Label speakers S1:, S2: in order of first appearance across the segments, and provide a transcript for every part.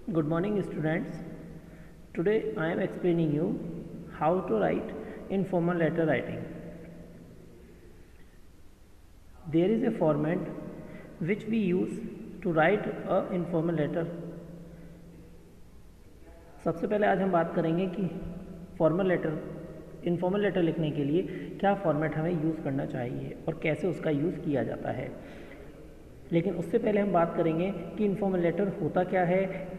S1: Good morning, students. Today I am explaining you how to write informal letter writing. There is a format which we use to write a informal letter. सबसे पहले आज हम बात करेंगे कि informal letter लिखने के लिए क्या फॉर्मेट हमें यूज़ करना चाहिए और कैसे उसका यूज़ किया जाता है। लेकिन उससे पहले हम बात करेंगे कि इनफॉर्मल लेटर होता क्या है।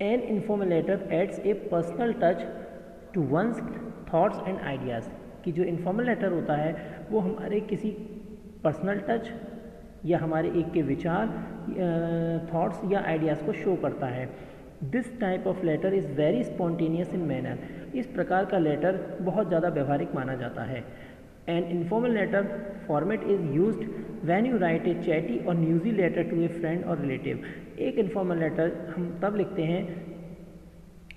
S1: An informal letter adds a personal touch to one's thoughts and ideas. कि जो इनफॉर्मल लेटर होता है वो हमारे किसी पर्सनल टच या हमारे एक के विचार, थॉट्स या आइडियाज़ को शो करता है। This type of letter is very spontaneous in manner. इस प्रकार का लेटर बहुत ज़्यादा व्यवहारिक माना जाता है। An informal letter format is used when you write a chatty or newsy letter to a friend or relative. एक इनफॉर्मल लेटर हम तब लिखते हैं,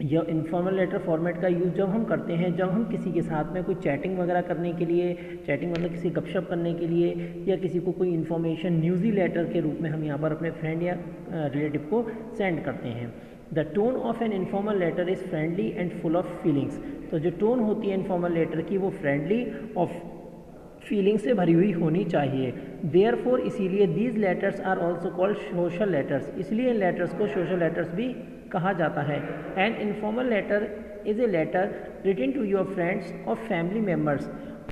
S1: यह इनफॉर्मल लेटर फॉर्मेट का यूज़ जब हम करते हैं जब हम किसी के साथ में कोई चैटिंग वगैरह करने के लिए, चैटिंग मतलब किसी गपशप करने के लिए, या किसी को कोई इन्फॉर्मेशन न्यूज़ी लेटर के रूप में हम यहाँ पर अपने फ्रेंड या रिलेटिव को सेंड करते हैं। The tone of an informal letter is friendly and full of feelings. तो जो टोन होती है इनफॉर्मल लेटर की वो फ्रेंडली और फीलिंग से भरी हुई होनी चाहिए। देयरफॉर इसीलिए these letters are also called social letters. इसलिए इन लेटर्स को सोशल लेटर्स भी कहा जाता है। An informal letter is a letter written to your friends और फैमिली मेम्बर्स।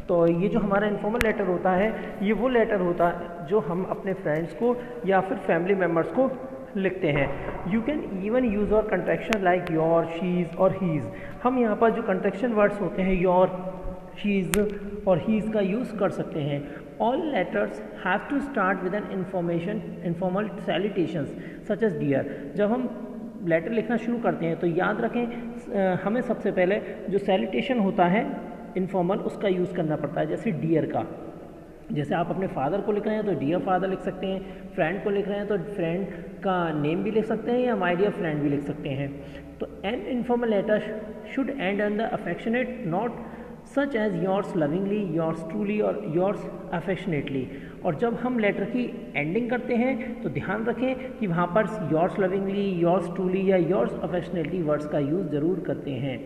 S1: तो ये जो हमारा इनफॉर्मल लेटर होता है ये वो लेटर होता है जो हम अपने फ्रेंड्स को या फिर फैमिली मेम्बर्स को लिखते हैं। यू कैन इवन यूज़ और कंट्रैक्शन लाइक योर, शीज़ और हीज़। हम यहाँ पर जो कंट्रैक्शन वर्ड्स होते हैं योर, शीज़ और हीज़ का यूज़ कर सकते हैं। All letters have to start with an informal salutations such as dear. जब हम लेटर लिखना शुरू करते हैं तो याद रखें हमें सबसे पहले जो सैल्यूटेशन होता है इनफॉर्मल उसका यूज़ करना पड़ता है। जैसे डियर का, जैसे आप अपने फादर को लिख रहे हैं तो डियर फादर लिख सकते हैं, फ्रेंड को लिख रहे हैं तो फ्रेंड का नेम भी लिख सकते हैं या माय डियर फ्रेंड भी लिख सकते हैं। तो an informal letter should end on the affectionate note such as yours lovingly, yours truly और योर्स अफेक्शनेटली। और जब हम लेटर की एंडिंग करते हैं तो ध्यान रखें कि वहाँ पर योर्स लविंगली, योर्स ट्रूली या योर्स अफेक्शनेटली वर्ड्स का यूज़ ज़रूर करते हैं।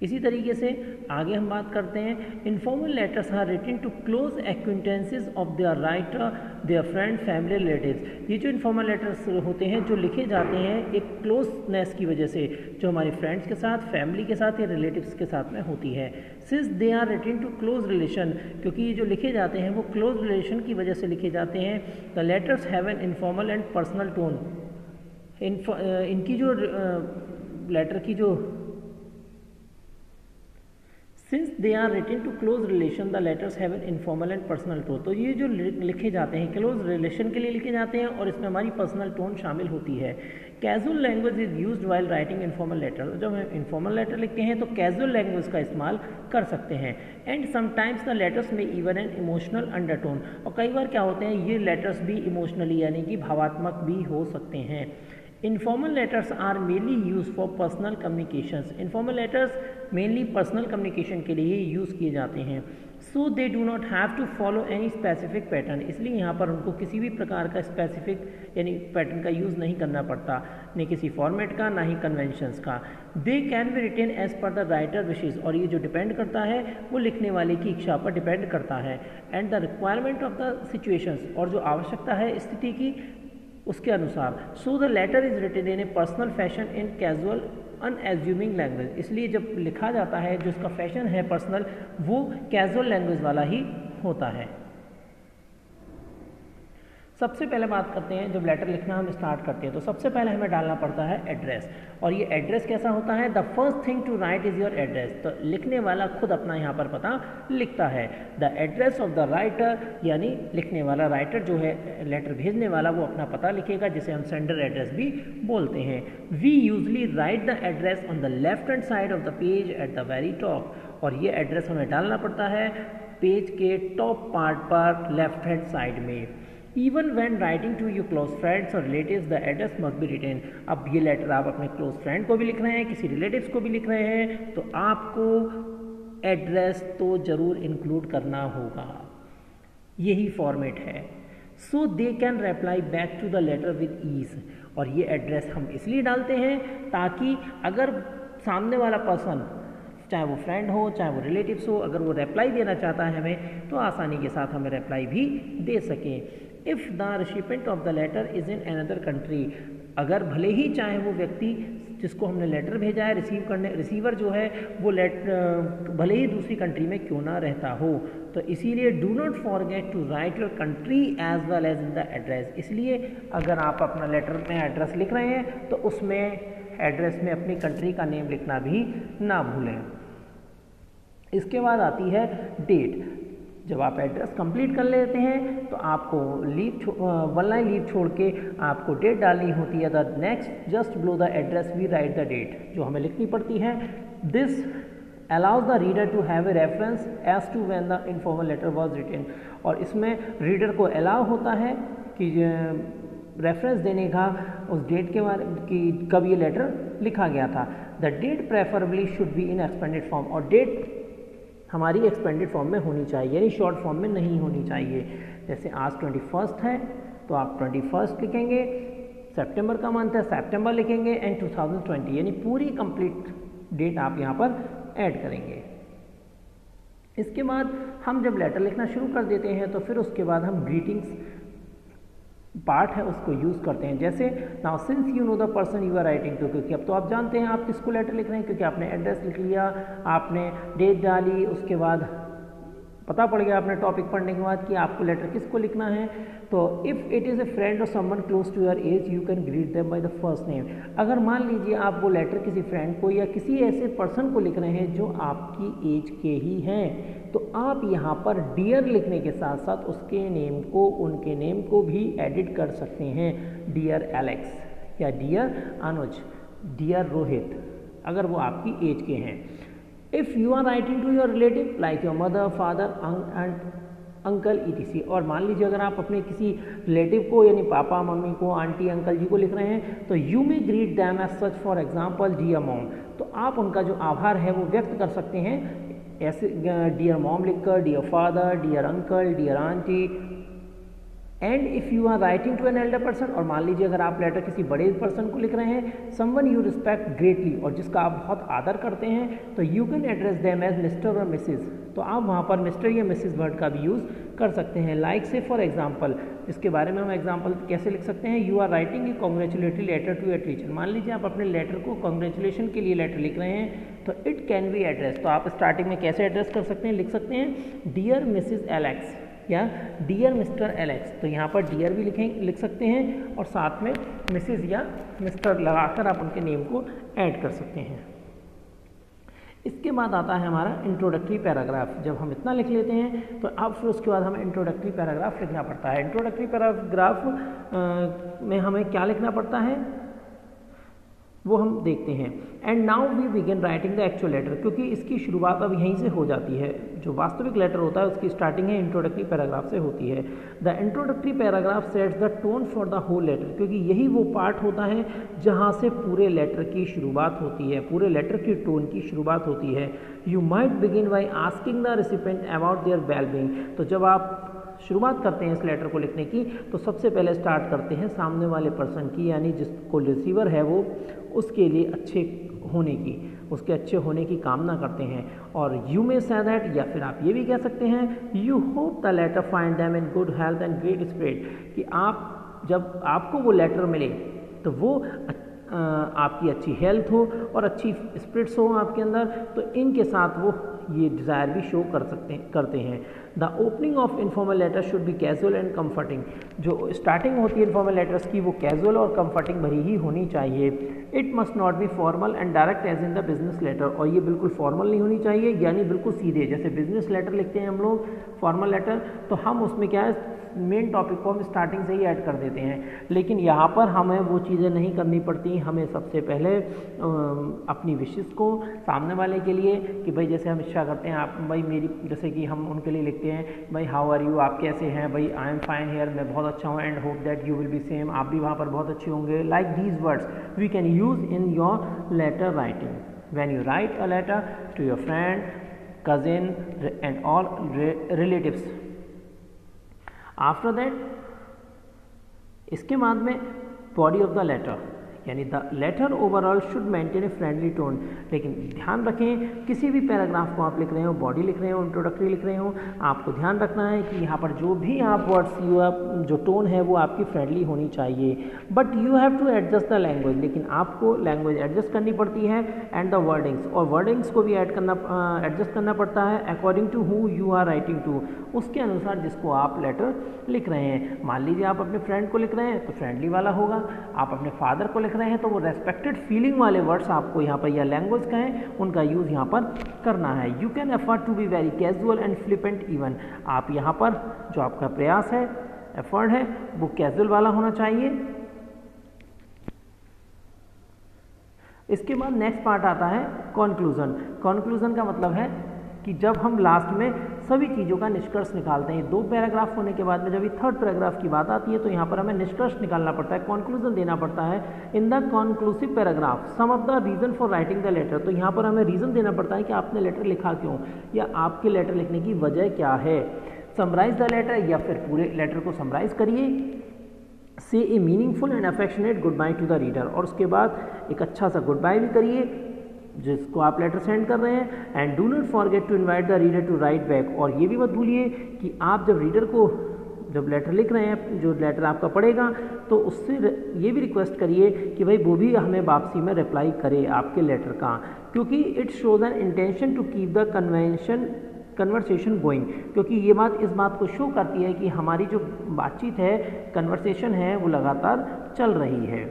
S1: इसी तरीके से आगे हम बात करते हैं informal letters are written to close acquaintances of their writer, their friend, family, relatives. ये जो इनफॉर्मल लेटर्स होते हैं जो लिखे जाते हैं एक क्लोजनेस की वजह से, जो हमारे फ्रेंड्स के साथ, फैमिली के साथ या रिलेटिव्स के साथ में होती है। Since they are written to close relation, क्योंकि ये जो लिखे जाते हैं वो क्लोज रिलेशन की वजह से लिखे जाते हैं। The letters have an informal and personal tone. इनकी जो लेटर की जो since they are written to close relation the letters have an informal and personal tone. तो ये जो लिखे जाते हैं क्लोज रिलेशन के लिए लिखे जाते हैं और इसमें हमारी पर्सनल टोन शामिल होती है। Casual language is used while writing informal letter. जब हम इनफॉर्मल लेटर लिखते हैं तो कैजुअल लैंग्वेज का इस्तेमाल कर सकते हैं। एंड समटाइम्स द लेटर्स में इवन एन इमोशनल अंडरटोन। और कई बार क्या होते हैं ये लेटर्स भी इमोशनली यानी कि भावात्मक भी हो सकते हैं। Informal letters are mainly use for personal communications. Informal letters mainly personal communication के लिए ही यूज़ किए जाते हैं। So they do not have to follow any specific pattern. इसलिए यहाँ पर उनको किसी भी प्रकार का स्पेसिफिक यानी पैटर्न का यूज़ नहीं करना पड़ता, न किसी फॉर्मेट का ना ही कन्वेंशंस का। They can be written as per the writer wishes. और ये जो डिपेंड करता है वो लिखने वाले की इच्छा पर डिपेंड करता है। And the requirement of the situations, और जो आवश्यकता है स्थिति की उसके अनुसार। So the letter is written in a personal fashion in casual unassuming language. इसलिए जब लिखा जाता है जो उसका फैशन है पर्सनल वो कैजुअल लैंग्वेज वाला ही होता है। सबसे पहले बात करते हैं जब लेटर लिखना हम स्टार्ट करते हैं तो सबसे पहले हमें डालना पड़ता है एड्रेस। और ये एड्रेस कैसा होता है, the first thing to write is your address. तो लिखने वाला खुद अपना यहाँ पर पता लिखता है। The address of the writer, यानी लिखने वाला राइटर जो है लेटर भेजने वाला वो अपना पता लिखेगा जिसे हम सेंडर एड्रेस भी बोलते हैं। We usually write the address on the left hand side of the page at the very top. और ये एड्रेस हमें डालना पड़ता है पेज के टॉप पार्ट पर लेफ्ट हैंड साइड में। Even when writing to you close friends or relatives the address must be written. अब ये लेटर आप अपने क्लोज फ्रेंड को भी लिख रहे हैं, किसी रिलेटिव्स को भी लिख रहे हैं तो आपको एड्रेस तो ज़रूर इंक्लूड करना होगा। यही फॉर्मेट है। So they can reply back to the letter with ease. और ये एड्रेस हम इसलिए डालते हैं ताकि अगर सामने वाला पर्सन, चाहे वो फ्रेंड हो चाहे वो रिलेटिव्स हो, अगर वो रिप्लाई देना चाहता है हमें तो आसानी के साथ हमें रिप्लाई भी दे सकें। If the recipient of the letter is in another country, अगर भले ही चाहे वो व्यक्ति जिसको हमने लेटर भेजा है रिसीवर जो है वो भले ही दूसरी कंट्री में क्यों ना रहता हो, तो इसीलिए do not forget to write your country as well as in the address. इसलिए अगर आप अपना लेटर में एड्रेस लिख रहे हैं तो उसमें एड्रेस में अपनी कंट्री का नेम लिखना भी ना भूलें। इसके बाद आती है डेट। जब आप एड्रेस कंप्लीट कर लेते हैं तो आपको वन लाइन लीव छोड़ के आपको डेट डालनी होती है। The next just below the address we write the date, जो हमें लिखनी पड़ती है। This allows the reader to have a reference as to when the informal letter was written। और इसमें रीडर को अलाउ होता है कि रेफरेंस देने का उस डेट के बारे कि कब ये लेटर लिखा गया था। The date preferably should be in expanded form, और डेट हमारी एक्सपेंडेड फॉर्म में होनी चाहिए, यानी शॉर्ट फॉर्म में नहीं होनी चाहिए। जैसे आज 21 है तो आप 21 लिखेंगे, सितंबर का मंथ है सितंबर लिखेंगे, एंड 2020 यानी पूरी कंप्लीट डेट आप यहाँ पर ऐड करेंगे। इसके बाद हम जब लेटर लिखना शुरू कर देते हैं तो फिर उसके बाद हम ग्रीटिंग्स पार्ट है उसको यूज़ करते हैं। जैसे now since you know the person you are writing to, क्योंकि अब तो आप जानते हैं आप किसको लेटर लिख रहे हैं, क्योंकि आपने एड्रेस लिख लिया, आपने डेट डाली, उसके बाद पता पड़ गया आपने टॉपिक पढ़ने के बाद कि आपको लेटर किसको लिखना है। तो if it is a friend or someone close to your age you can greet them by the first name. अगर मान लीजिए आप वो लेटर किसी फ्रेंड को या किसी ऐसे पर्सन को लिख रहे हैं जो आपकी एज के ही हैं, तो आप यहाँ पर डियर लिखने के साथ साथ उसके नेम को, उनके नेम को भी एडिट कर सकते हैं। डियर एलेक्स या डियर अनुज, डियर रोहित, अगर वो आपकी एज के हैं। If you are writing to your relative like your mother father and uncle etc, और मान लीजिए अगर आप अपने किसी रिलेटिव को यानी पापा मम्मी को, आंटी अंकल जी को लिख रहे हैं, तो you may greet them as such, for example dear mom, तो आप उनका जो आभार है वो व्यक्त कर सकते हैं ऐसे डियर मॉम लिखकर, dear father, dear uncle, dear aunty. And if you are writing to an elder person, और मान लीजिए अगर आप लेटर किसी बड़े पर्सन को लिख रहे हैं, समवन यू रिस्पेक्ट ग्रेटली, और जिसका आप बहुत आदर करते हैं, तो you can address them as mister और मिसिज, तो आप वहाँ पर मिस्टर या मिसिज वर्ड का भी यूज़ कर सकते हैं। लाइक से फॉर एग्जाम्पल, इसके बारे में हम एग्जाम्पल कैसे लिख सकते हैं। You are writing a congratulatory letter to your teacher, मान लीजिए आप अपने लेटर को कॉन्ग्रेचुलेशन के लिए लेटर लिख रहे हैं, तो इट कैन बी एड्रेस, तो आप स्टार्टिंग में कैसे एड्रेस कर सकते हैं, लिख सकते हैं डियर मिसिज एलेक्स या डियर मिस्टर एलेक्स, तो यहाँ पर डियर भी लिख सकते हैं और साथ में मिसिज या मिस्टर लगाकर आप उनके नेम को ऐड कर सकते हैं। इसके बाद आता है हमारा इंट्रोडक्टरी पैराग्राफ। जब हम इतना लिख लेते हैं तो अब फिर उसके बाद हमें इंट्रोडक्टरी पैराग्राफ लिखना पड़ता है। इंट्रोडक्टरी पैराग्राफ में हमें क्या लिखना पड़ता है वो हम देखते हैं। And now we begin writing the actual letter, क्योंकि इसकी शुरुआत अब यहीं से हो जाती है। जो वास्तविक लेटर होता है उसकी स्टार्टिंग है इंट्रोडक्टरी पैराग्राफ से होती है। The introductory paragraph sets the tone for the whole letter, क्योंकि यही वो पार्ट होता है जहाँ से पूरे लेटर की शुरुआत होती है, पूरे लेटर की टोन की शुरुआत होती है। You might begin by asking the recipient about their wellbeing, तो जब आप शुरुआत करते हैं इस लेटर को लिखने की तो सबसे पहले स्टार्ट करते हैं सामने वाले पर्सन की, यानी जिसको रिसीवर है वो उसके लिए अच्छे होने की, उसके अच्छे होने की कामना करते हैं। और यू मे से दैट, या फिर आप ये भी कह सकते हैं you hope the letter find them in good health and great spirit, कि आप जब आपको वो लेटर मिले तो वो आपकी अच्छी हेल्थ हो और अच्छी स्पिरिट्स हो आपके अंदर, तो इनके साथ वो ये डिज़ायर भी शो करते हैं। The opening of informal letter should be casual and comforting, जो स्टार्टिंग होती है इनफॉर्मल लेटर्स की वो कैजुअल और कंफर्टिंग भरी ही होनी चाहिए। It must not be formal and direct as in the business letter, और ये बिल्कुल फॉर्मल नहीं होनी चाहिए, यानी बिल्कुल सीधे। जैसे बिजनेस लेटर लिखते हैं हम लोग फॉर्मल लेटर, तो हम उसमें क्या है मेन टॉपिक को हम स्टार्टिंग से ही ऐड कर देते हैं, लेकिन यहाँ पर हमें वो चीज़ें नहीं करनी पड़ती। हमें सबसे पहले अपनी विशेस को सामने वाले के लिए कि भाई जैसे हम इच्छा करते हैं आप भाई मेरी, जैसे कि हम उनके लिए लिखते हैं भाई हाउ आर यू, आप कैसे हैं, भाई आई एम फाइन हेयर, मैं बहुत अच्छा हूँ, and hope that you will be same, आप भी वहाँ पर बहुत अच्छे होंगे। Like these words we can use in your letter writing when you write a letter to your friend, cousin and all relatives. After that इसके बाद में बॉडी ऑफ द लेटर, यानी the letter overall should maintain a friendly tone. लेकिन ध्यान रखें, किसी भी paragraph को आप लिख रहे हो, बॉडी लिख रहे हो, इंट्रोडक्टरी लिख रहे हो, आपको ध्यान रखना है कि यहाँ पर जो भी आप वर्ड्स जो टोन है वो आपकी फ्रेंडली होनी चाहिए। But you have to adjust the language, लेकिन आपको लैंग्वेज एडजस्ट करनी पड़ती है एंड द वर्डिंग्स, और वर्डिंग्स को भी एडजस्ट करना पड़ता है according to who you are writing to, उसके अनुसार जिसको आप लेटर लिख रहे हैं। मान लीजिए आप अपने फ्रेंड को लिख रहे हैं तो फ्रेंडली वाला होगा, आप अपने फादर को लिख रहे हैं तो वो रेस्पेक्टेड फीलिंग वाले वर्ड्स आपको यहाँ पर या लैंग्वेज कहें उनका यूज़ यहाँ पर करना है। You can effort to be very casual and flippant even, आप यहाँ पर जो आपका प्रयास है, एफर्ट है, वो कैजुअल वाला होना चाहिए। इसके बाद नेक्स्ट पार्ट आता है कॉन्क्लूजन। कॉन्क्लूजन का मतलब है कि जब हम लास्ट में सभी चीज़ों का निष्कर्ष निकालते हैं, 2 पैराग्राफ होने के बाद में जब ये 3rd पैराग्राफ की बात आती है तो यहाँ पर हमें निष्कर्ष निकालना पड़ता है, कॉन्क्लूजन देना पड़ता है। In the conclusive paragraph some of the reason for writing the letter, तो यहाँ पर हमें रीज़न देना पड़ता है कि आपने लेटर लिखा क्यों, या आपके लेटर लिखने की वजह क्या है। समराइज द लेटर, या फिर पूरे लेटर को समराइज करिए। से ए meaningful and affectionate good by two the reader, और उसके बाद एक अच्छा सा गुड बाय भी करिए जिसको आप लेटर सेंड कर रहे हैं। And do not forget to invite the reader to write back, और ये भी मत भूलिए कि आप जब रीडर को जब लेटर लिख रहे हैं, जो लेटर आपका पढ़ेगा, तो उससे ये भी रिक्वेस्ट करिए कि भाई वो भी हमें वापसी में रिप्लाई करे आपके लेटर का, क्योंकि it shows an intention to keep the conversation going, क्योंकि ये बात इस बात को शो करती है कि हमारी जो बातचीत है, कन्वर्सेशन है, वो लगातार चल रही है।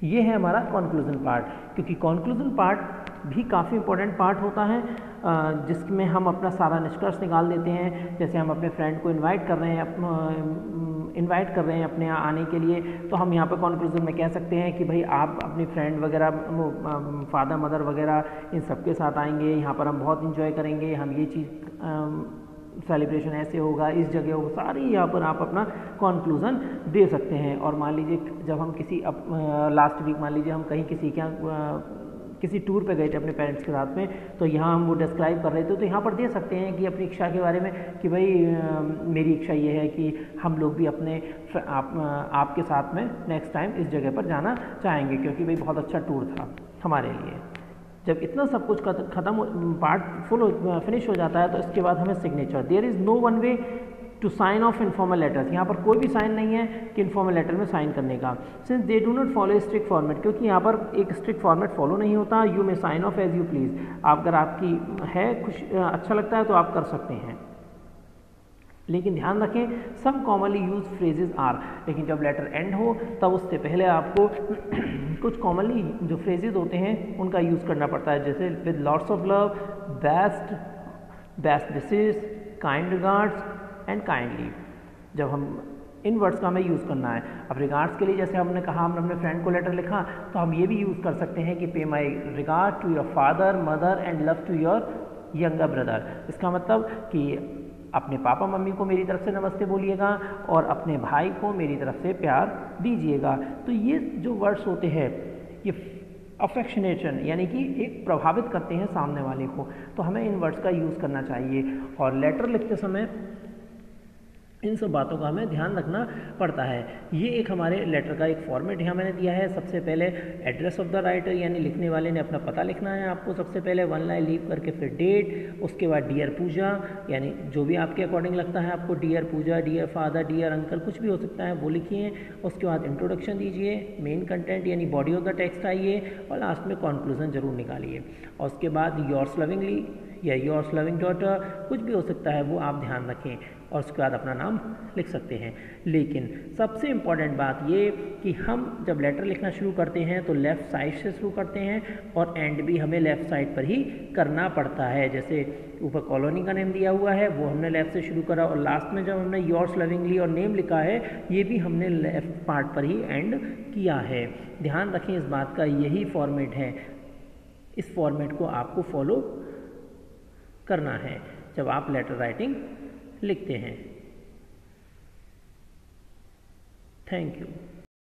S1: ये है हमारा कॉन्क्लूजन पार्ट, क्योंकि कॉन्क्लूजन पार्ट भी काफ़ी इंपॉर्टेंट पार्ट होता है जिसमें हम अपना सारा निष्कर्ष निकाल देते हैं। जैसे हम अपने फ्रेंड को इनवाइट कर रहे हैं अपने यहाँ आने के लिए, तो हम यहाँ पे कॉन्क्लूजन में कह सकते हैं कि भाई आप अपनी फ्रेंड वगैरह, फादर मदर वगैरह इन सबके साथ आएंगे, यहाँ पर हम बहुत इंजॉय करेंगे, हम ये चीज़ सेलिब्रेशन ऐसे होगा, इस जगह होगा, सारी यहाँ पर आप अपना कॉन्क्लूज़न दे सकते हैं। और मान लीजिए जब हम किसी लास्ट वीक मान लीजिए हम कहीं किसी टूर पे गए थे अपने पेरेंट्स के साथ में, तो यहाँ हम वो डिस्क्राइब कर रहे थे, तो यहाँ पर दे सकते हैं कि अपनी इच्छा के बारे में कि भाई मेरी इच्छा ये है कि हम लोग भी आपके साथ में नेक्स्ट टाइम इस जगह पर जाना चाहेंगे, क्योंकि भाई बहुत अच्छा टूर था हमारे लिए। जब इतना सब कुछ खत्म पार्ट फिनिश हो जाता है तो इसके बाद हमें signature. There is no one way to sign off informal letters, यहाँ पर कोई भी साइन नहीं है कि इन्फॉर्मल लेटर में साइन करने का। Since they do not follow strict format, क्योंकि यहाँ पर एक स्ट्रिक्ट फॉर्मेट फॉलो नहीं होता। You may sign off as you please, अगर आपकी है अच्छा लगता है तो आप कर सकते हैं, लेकिन ध्यान रखें सम कॉमनली यूज फ्रेजेस आर, लेकिन जब लेटर एंड हो तब उससे पहले आपको कुछ कॉमनली जो फ्रेजेस होते हैं उनका यूज़ करना पड़ता है, जैसे with lots of love, best wishes, kind regards and kindly. जब हम इन वर्ड्स का हमें यूज़ करना है। अब रिगार्ड्स के लिए जैसे हमने कहा हमने अपने फ्रेंड को लेटर लिखा, तो हम ये भी यूज़ कर सकते हैं कि pay my regard to your father mother and love to your younger brother. इसका मतलब कि अपने पापा मम्मी को मेरी तरफ से नमस्ते बोलिएगा और अपने भाई को मेरी तरफ से प्यार दीजिएगा। तो ये जो वर्ड्स होते हैं ये अफेक्शनेशन यानी कि एक प्रभावित करते हैं सामने वाले को, तो हमें इन वर्ड्स का यूज़ करना चाहिए। और लेटर लिखते समय इन सब बातों का हमें ध्यान रखना पड़ता है। ये एक हमारे लेटर का एक फॉर्मेट यहाँ मैंने दिया है। सबसे पहले एड्रेस ऑफ द राइटर यानी लिखने वाले ने अपना पता लिखना है आपको सबसे पहले, 1 लाइन लीव करके फिर डेट, उसके बाद डियर पूजा यानी जो भी आपके अकॉर्डिंग लगता है आपको, डियर पूजा, डियर फादर, डियर अंकल कुछ भी हो सकता है वो लिखिए। उसके बाद इंट्रोडक्शन दीजिए, मेन कंटेंट यानी बॉडी ऑफ द टेक्स्ट आइए और लास्ट में कॉन्क्लूजन जरूर निकालिए। और उसके बाद योर्स लविंगली या योर्स लविंग डॉटर कुछ भी हो सकता है वो आप ध्यान रखें और उसके बाद अपना नाम लिख सकते हैं। लेकिन सबसे इम्पॉर्टेंट बात ये कि हम जब लेटर लिखना शुरू करते हैं तो लेफ़्ट साइड से शुरू करते हैं और एंड भी हमें लेफ़्ट साइड पर ही करना पड़ता है। जैसे ऊपर कॉलोनी का नेम दिया हुआ है वो हमने लेफ़्ट से शुरू करा और लास्ट में जब हमने योर्स लविंगली और नेम लिखा है ये भी हमने लेफ़्ट पार्ट पर ही एंड किया है। ध्यान रखें इस बात का, यही फॉर्मेट है, इस फॉर्मेट को आपको फॉलो करना है जब आप लेटर राइटिंग लिखते हैं। Thank you.